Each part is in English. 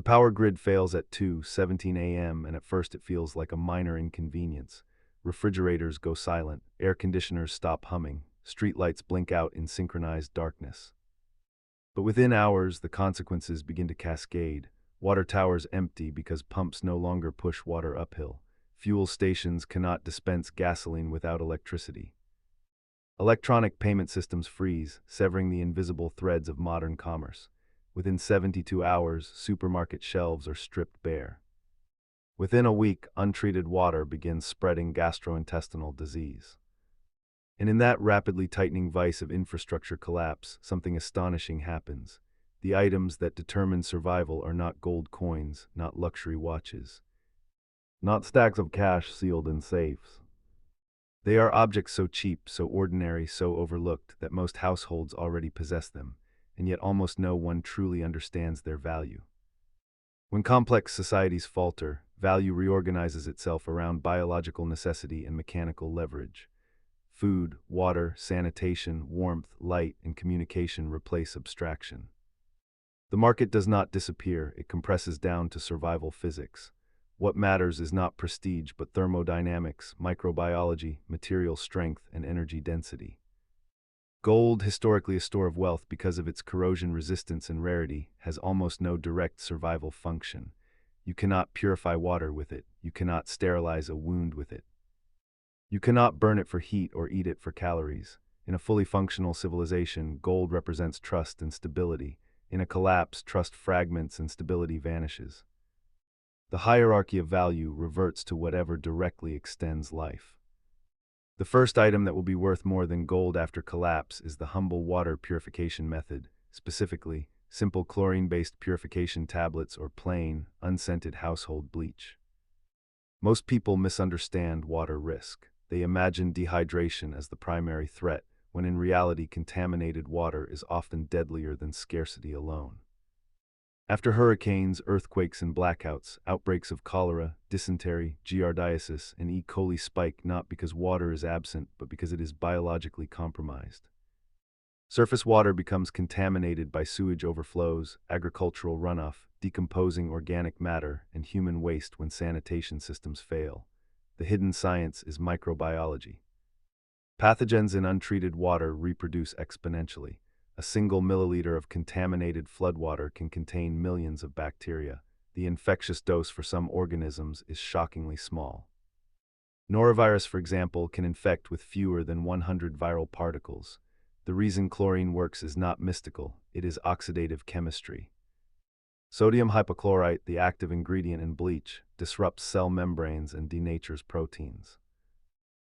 The power grid fails at 2:17 a.m., and at first it feels like a minor inconvenience. Refrigerators go silent, air conditioners stop humming, streetlights blink out in synchronized darkness. But within hours, the consequences begin to cascade. Water towers empty because pumps no longer push water uphill. Fuel stations cannot dispense gasoline without electricity. Electronic payment systems freeze, severing the invisible threads of modern commerce. Within 72 hours, supermarket shelves are stripped bare. Within a week, untreated water begins spreading gastrointestinal disease. And in that rapidly tightening vice of infrastructure collapse, something astonishing happens. The items that determine survival are not gold coins, not luxury watches, not stacks of cash sealed in safes. They are objects so cheap, so ordinary, so overlooked that most households already possess them, and yet almost no one truly understands their value. When complex societies falter, value reorganizes itself around biological necessity and mechanical leverage. Food, water, sanitation, warmth, light, and communication replace abstraction. The market does not disappear, it compresses down to survival physics. What matters is not prestige but thermodynamics, microbiology, material strength, and energy density. Gold, historically a store of wealth because of its corrosion resistance and rarity, has almost no direct survival function. You cannot purify water with it, you cannot sterilize a wound with it. You cannot burn it for heat or eat it for calories. In a fully functional civilization, gold represents trust and stability. In a collapse, trust fragments and stability vanishes. The hierarchy of value reverts to whatever directly extends life. The first item that will be worth more than gold after collapse is the humble water purification method, specifically, simple chlorine-based purification tablets or plain, unscented household bleach. Most people misunderstand water risk. They imagine dehydration as the primary threat, when in reality contaminated water is often deadlier than scarcity alone. After hurricanes, earthquakes, and blackouts, outbreaks of cholera, dysentery, giardiasis, and E. coli spike not because water is absent, but because it is biologically compromised. Surface water becomes contaminated by sewage overflows, agricultural runoff, decomposing organic matter, and human waste when sanitation systems fail. The hidden science is microbiology. Pathogens in untreated water reproduce exponentially. A single milliliter of contaminated floodwater can contain millions of bacteria. The infectious dose for some organisms is shockingly small. Norovirus, for example, can infect with fewer than 100 viral particles. The reason chlorine works is not mystical, it is oxidative chemistry. Sodium hypochlorite, the active ingredient in bleach, disrupts cell membranes and denatures proteins.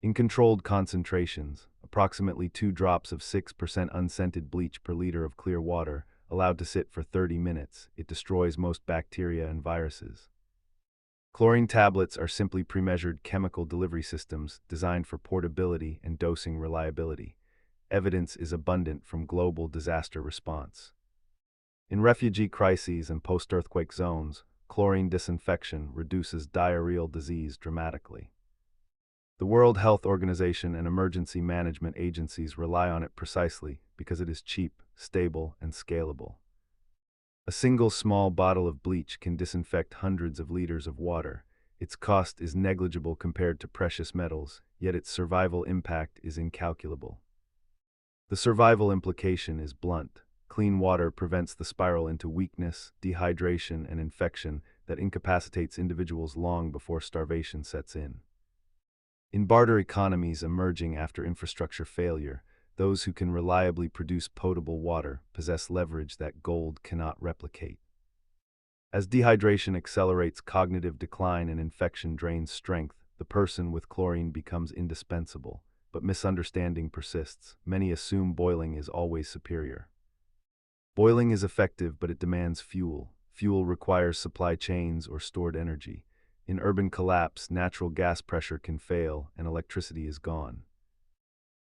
In controlled concentrations, approximately 2 drops of 6% unscented bleach per liter of clear water, allowed to sit for 30 minutes, it destroys most bacteria and viruses. Chlorine tablets are simply pre-measured chemical delivery systems designed for portability and dosing reliability. Evidence is abundant from global disaster response. In refugee crises and post-earthquake zones, chlorine disinfection reduces diarrheal disease dramatically. The World Health Organization and emergency management agencies rely on it precisely because it is cheap, stable, and scalable. A single small bottle of bleach can disinfect hundreds of liters of water. Its cost is negligible compared to precious metals, yet its survival impact is incalculable. The survival implication is blunt. Clean water prevents the spiral into weakness, dehydration, and infection that incapacitates individuals long before starvation sets in. In barter economies emerging after infrastructure failure, those who can reliably produce potable water possess leverage that gold cannot replicate. As dehydration accelerates cognitive decline and infection drains strength, the person with chlorine becomes indispensable, but misunderstanding persists. Many assume boiling is always superior. Boiling is effective, but it demands fuel. Fuel requires supply chains or stored energy. In urban collapse, natural gas pressure can fail and electricity is gone.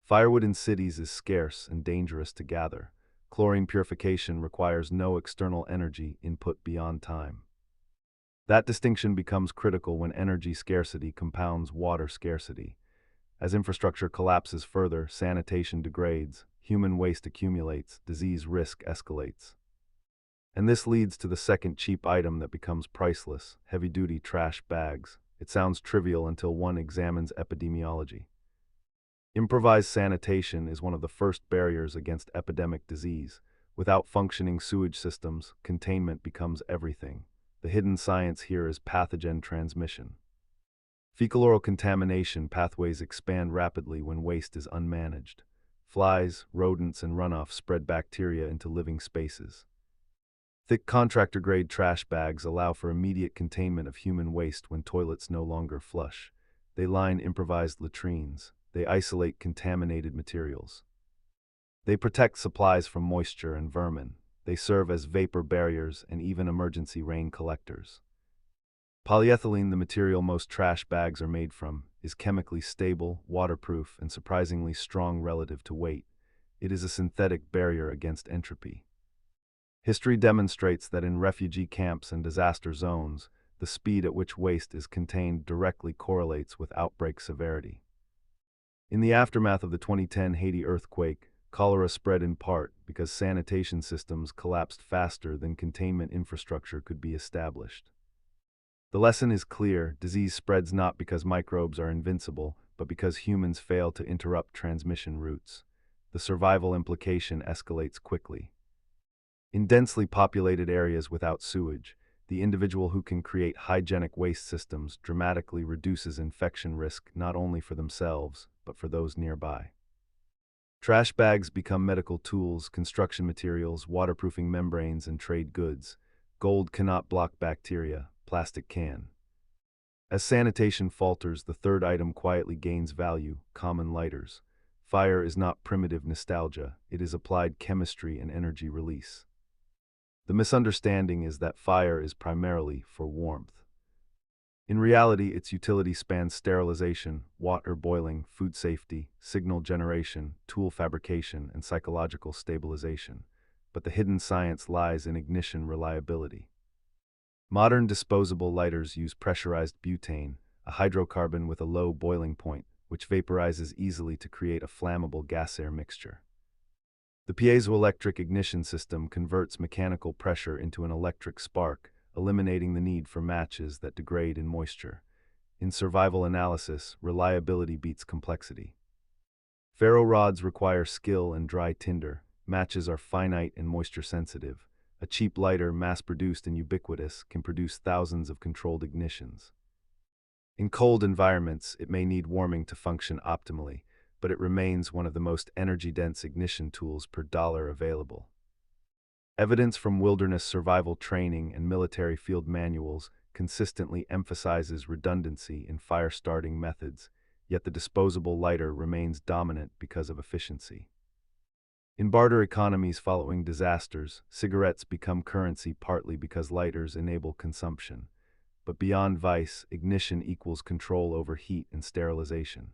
Firewood in cities is scarce and dangerous to gather. Chlorine purification requires no external energy input beyond time. That distinction becomes critical when energy scarcity compounds water scarcity. As infrastructure collapses further, sanitation degrades, human waste accumulates, disease risk escalates. And this leads to the second cheap item that becomes priceless: heavy-duty trash bags. It sounds trivial until one examines epidemiology. Improvised sanitation is one of the first barriers against epidemic disease. Without functioning sewage systems, containment becomes everything. The hidden science here is pathogen transmission. Fecal-oral contamination pathways expand rapidly when waste is unmanaged. Flies, rodents, and runoff spread bacteria into living spaces. Thick contractor-grade trash bags allow for immediate containment of human waste when toilets no longer flush. They line improvised latrines. They isolate contaminated materials. They protect supplies from moisture and vermin. They serve as vapor barriers and even emergency rain collectors. Polyethylene, the material most trash bags are made from, is chemically stable, waterproof, and surprisingly strong relative to weight. It is a synthetic barrier against entropy. History demonstrates that in refugee camps and disaster zones, the speed at which waste is contained directly correlates with outbreak severity. In the aftermath of the 2010 Haiti earthquake, cholera spread in part because sanitation systems collapsed faster than containment infrastructure could be established. The lesson is clear: disease spreads not because microbes are invincible, but because humans fail to interrupt transmission routes. The survival implication escalates quickly. In densely populated areas without sewage, the individual who can create hygienic waste systems dramatically reduces infection risk not only for themselves, but for those nearby. Trash bags become medical tools, construction materials, waterproofing membranes, and trade goods. Gold cannot block bacteria, plastic can. As sanitation falters, the third item quietly gains value: common lighters. Fire is not primitive nostalgia, it is applied chemistry and energy release. The misunderstanding is that fire is primarily for warmth. In reality, its utility spans sterilization, water boiling, food safety, signal generation, tool fabrication, and psychological stabilization. But the hidden science lies in ignition reliability. Modern disposable lighters use pressurized butane, a hydrocarbon with a low boiling point, which vaporizes easily to create a flammable gas-air mixture. The piezoelectric ignition system converts mechanical pressure into an electric spark, eliminating the need for matches that degrade in moisture. In survival analysis, reliability beats complexity. Ferro rods require skill and dry tinder. Matches are finite and moisture sensitive. A cheap lighter, mass-produced and ubiquitous, can produce thousands of controlled ignitions. In cold environments, it may need warming to function optimally, but it remains one of the most energy-dense ignition tools per dollar available. Evidence from wilderness survival training and military field manuals consistently emphasizes redundancy in fire-starting methods, yet the disposable lighter remains dominant because of efficiency. In barter economies following disasters, cigarettes become currency partly because lighters enable consumption. But beyond vice, ignition equals control over heat and sterilization.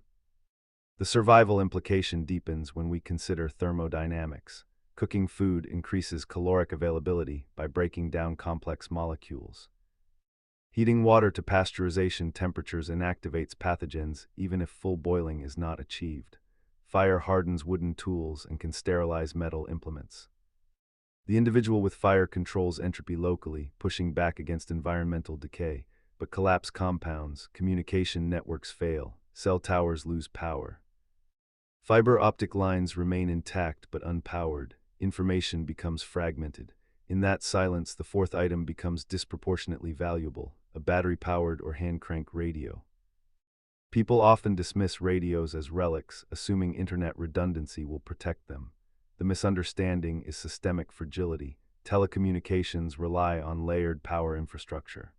The survival implication deepens when we consider thermodynamics. Cooking food increases caloric availability by breaking down complex molecules. Heating water to pasteurization temperatures inactivates pathogens even if full boiling is not achieved. Fire hardens wooden tools and can sterilize metal implements. The individual with fire controls entropy locally, pushing back against environmental decay, but collapse compounds, communication networks fail, cell towers lose power. Fiber optic lines remain intact but unpowered. Information becomes fragmented. In that silence, the fourth item becomes disproportionately valuable: a battery-powered or hand-crank radio. People often dismiss radios as relics, assuming internet redundancy will protect them. The misunderstanding is systemic fragility. Telecommunications rely on layered power infrastructure.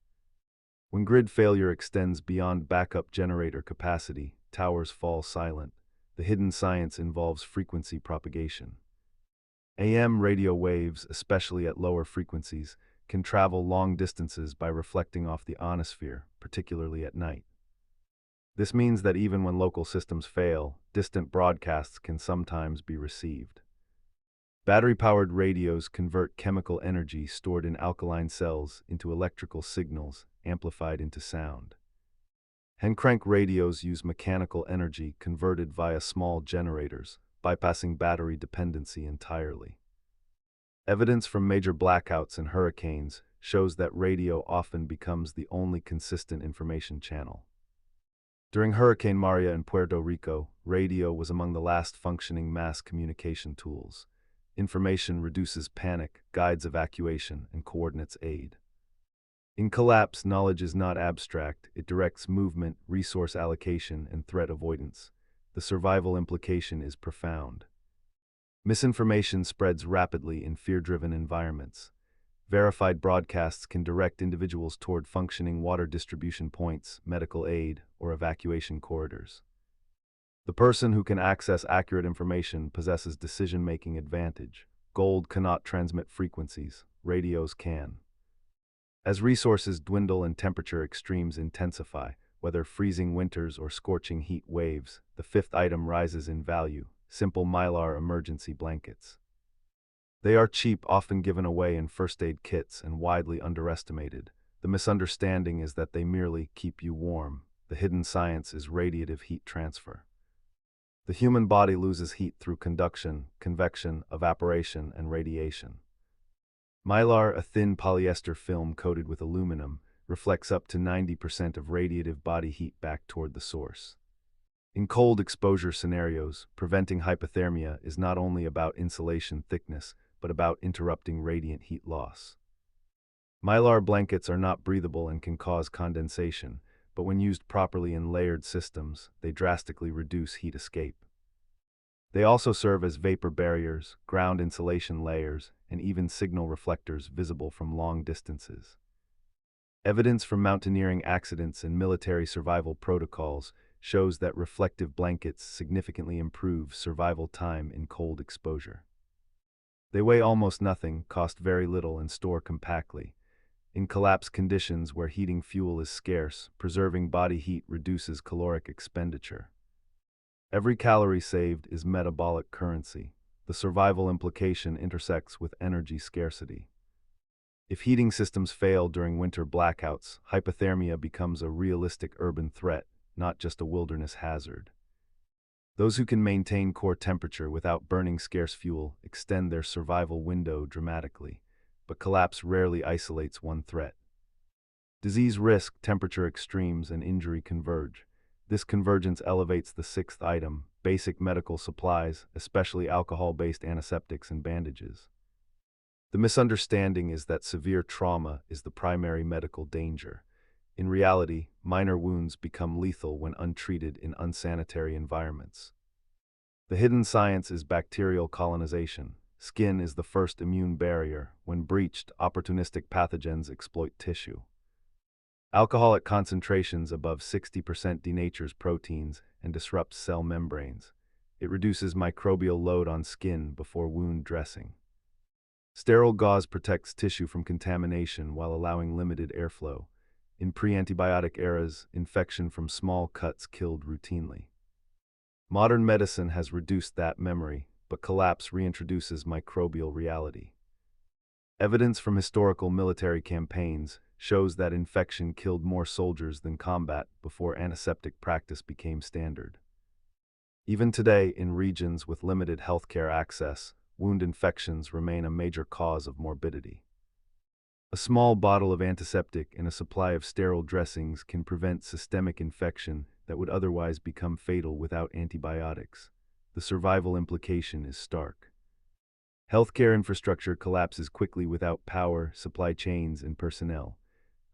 When grid failure extends beyond backup generator capacity, towers fall silent. The hidden science involves frequency propagation. AM radio waves, especially at lower frequencies, can travel long distances by reflecting off the ionosphere, particularly at night. This means that even when local systems fail, distant broadcasts can sometimes be received. Battery-powered radios convert chemical energy stored in alkaline cells into electrical signals, amplified into sound. Hand-crank radios use mechanical energy converted via small generators, bypassing battery dependency entirely. Evidence from major blackouts and hurricanes shows that radio often becomes the only consistent information channel. During Hurricane Maria in Puerto Rico, radio was among the last functioning mass communication tools. Information reduces panic, guides evacuation, and coordinates aid. In collapse, knowledge is not abstract, it directs movement, resource allocation, and threat avoidance. The survival implication is profound. Misinformation spreads rapidly in fear-driven environments. Verified broadcasts can direct individuals toward functioning water distribution points, medical aid, or evacuation corridors. The person who can access accurate information possesses decision-making advantage. Gold cannot transmit frequencies, radios can. As resources dwindle and temperature extremes intensify, whether freezing winters or scorching heat waves, the fifth item rises in value: simple Mylar emergency blankets. They are cheap, often given away in first aid kits, and widely underestimated. The misunderstanding is that they merely keep you warm. The hidden science is radiative heat transfer. The human body loses heat through conduction, convection, evaporation, and radiation. Mylar, a thin polyester film coated with aluminum, reflects up to 90% of radiative body heat back toward the source. In cold exposure scenarios, preventing hypothermia is not only about insulation thickness, but about interrupting radiant heat loss. Mylar blankets are not breathable and can cause condensation, but when used properly in layered systems, they drastically reduce heat escape. They also serve as vapor barriers, ground insulation layers, and even signal reflectors visible from long distances. Evidence from mountaineering accidents and military survival protocols shows that reflective blankets significantly improve survival time in cold exposure. They weigh almost nothing, cost very little, and store compactly. In collapse conditions where heating fuel is scarce, preserving body heat reduces caloric expenditure. Every calorie saved is metabolic currency. The survival implication intersects with energy scarcity. If heating systems fail during winter blackouts, hypothermia becomes a realistic urban threat, not just a wilderness hazard. Those who can maintain core temperature without burning scarce fuel extend their survival window dramatically, but collapse rarely isolates one threat. Disease risk, temperature extremes, and injury converge. This convergence elevates the sixth item: basic medical supplies, especially alcohol-based antiseptics and bandages. The misunderstanding is that severe trauma is the primary medical danger. In reality, minor wounds become lethal when untreated in unsanitary environments. The hidden science is bacterial colonization. Skin is the first immune barrier. When breached, opportunistic pathogens exploit tissue. Alcohol at concentrations above 60% denatures proteins and disrupts cell membranes. It reduces microbial load on skin before wound dressing. Sterile gauze protects tissue from contamination while allowing limited airflow. In pre-antibiotic eras, infection from small cuts killed routinely. Modern medicine has reduced that memory, but collapse reintroduces microbial reality. Evidence from historical military campaigns shows that infection killed more soldiers than combat before antiseptic practice became standard. Even today, in regions with limited healthcare access, wound infections remain a major cause of morbidity. A small bottle of antiseptic and a supply of sterile dressings can prevent systemic infection that would otherwise become fatal without antibiotics. The survival implication is stark. Healthcare infrastructure collapses quickly without power, supply chains, and personnel.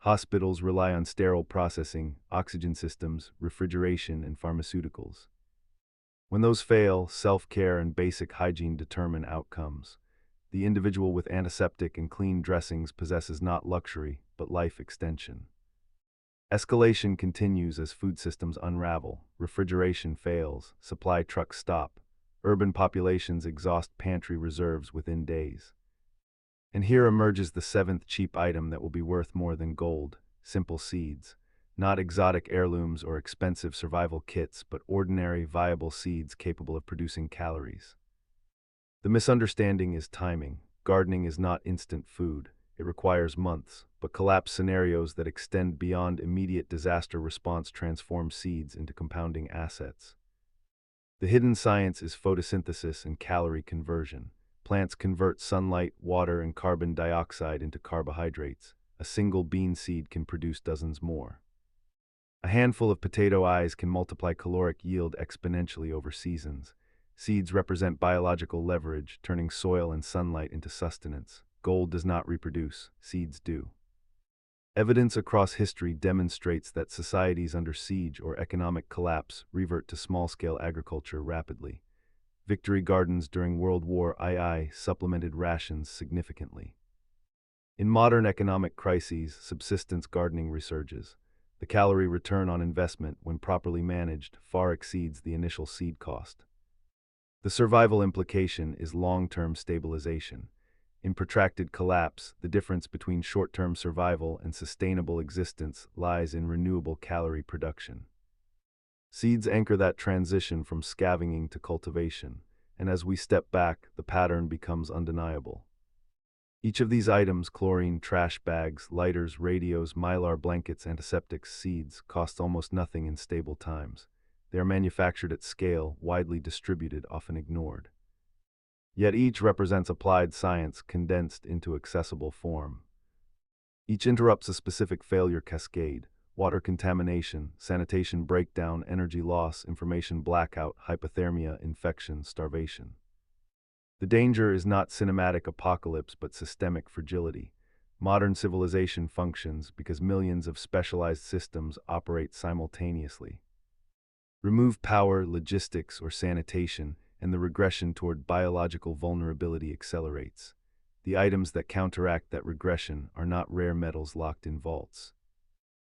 Hospitals rely on sterile processing, oxygen systems, refrigeration, and pharmaceuticals. When those fail, self-care and basic hygiene determine outcomes. The individual with antiseptic and clean dressings possesses not luxury, but life extension. Escalation continues as food systems unravel, refrigeration fails, supply trucks stop, urban populations exhaust pantry reserves within days. And here emerges the seventh cheap item that will be worth more than gold: simple seeds. Not exotic heirlooms or expensive survival kits, but ordinary, viable seeds capable of producing calories. The misunderstanding is timing. Gardening is not instant food. It requires months, but collapse scenarios that extend beyond immediate disaster response transform seeds into compounding assets. The hidden science is photosynthesis and calorie conversion. Plants convert sunlight, water, and carbon dioxide into carbohydrates. A single bean seed can produce dozens more. A handful of potato eyes can multiply caloric yield exponentially over seasons. Seeds represent biological leverage, turning soil and sunlight into sustenance. Gold does not reproduce, seeds do. Evidence across history demonstrates that societies under siege or economic collapse revert to small-scale agriculture rapidly. Victory gardens during World War II supplemented rations significantly. In modern economic crises, subsistence gardening resurges. The calorie return on investment, when properly managed, far exceeds the initial seed cost. The survival implication is long-term stabilization. In protracted collapse, the difference between short-term survival and sustainable existence lies in renewable calorie production. Seeds anchor that transition from scavenging to cultivation, and as we step back, the pattern becomes undeniable. Each of these items, chlorine, trash bags, lighters, radios, mylar blankets, antiseptics, seeds, costs almost nothing in stable times. They are manufactured at scale, widely distributed, often ignored. Yet each represents applied science condensed into accessible form. Each interrupts a specific failure cascade: water contamination, sanitation breakdown, energy loss, information blackout, hypothermia, infection, starvation. The danger is not cinematic apocalypse but systemic fragility. Modern civilization functions because millions of specialized systems operate simultaneously. Remove power, logistics, or sanitation, and the regression toward biological vulnerability accelerates. The items that counteract that regression are not rare metals locked in vaults.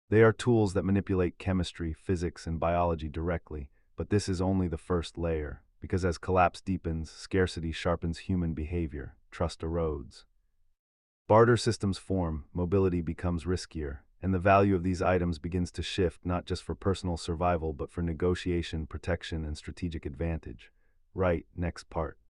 They are tools that manipulate chemistry, physics, and biology directly, but this is only the first layer, because as collapse deepens, scarcity sharpens human behavior, trust erodes. Barter systems form, mobility becomes riskier, and the value of these items begins to shift not just for personal survival but for negotiation, protection, and strategic advantage. Right, next part.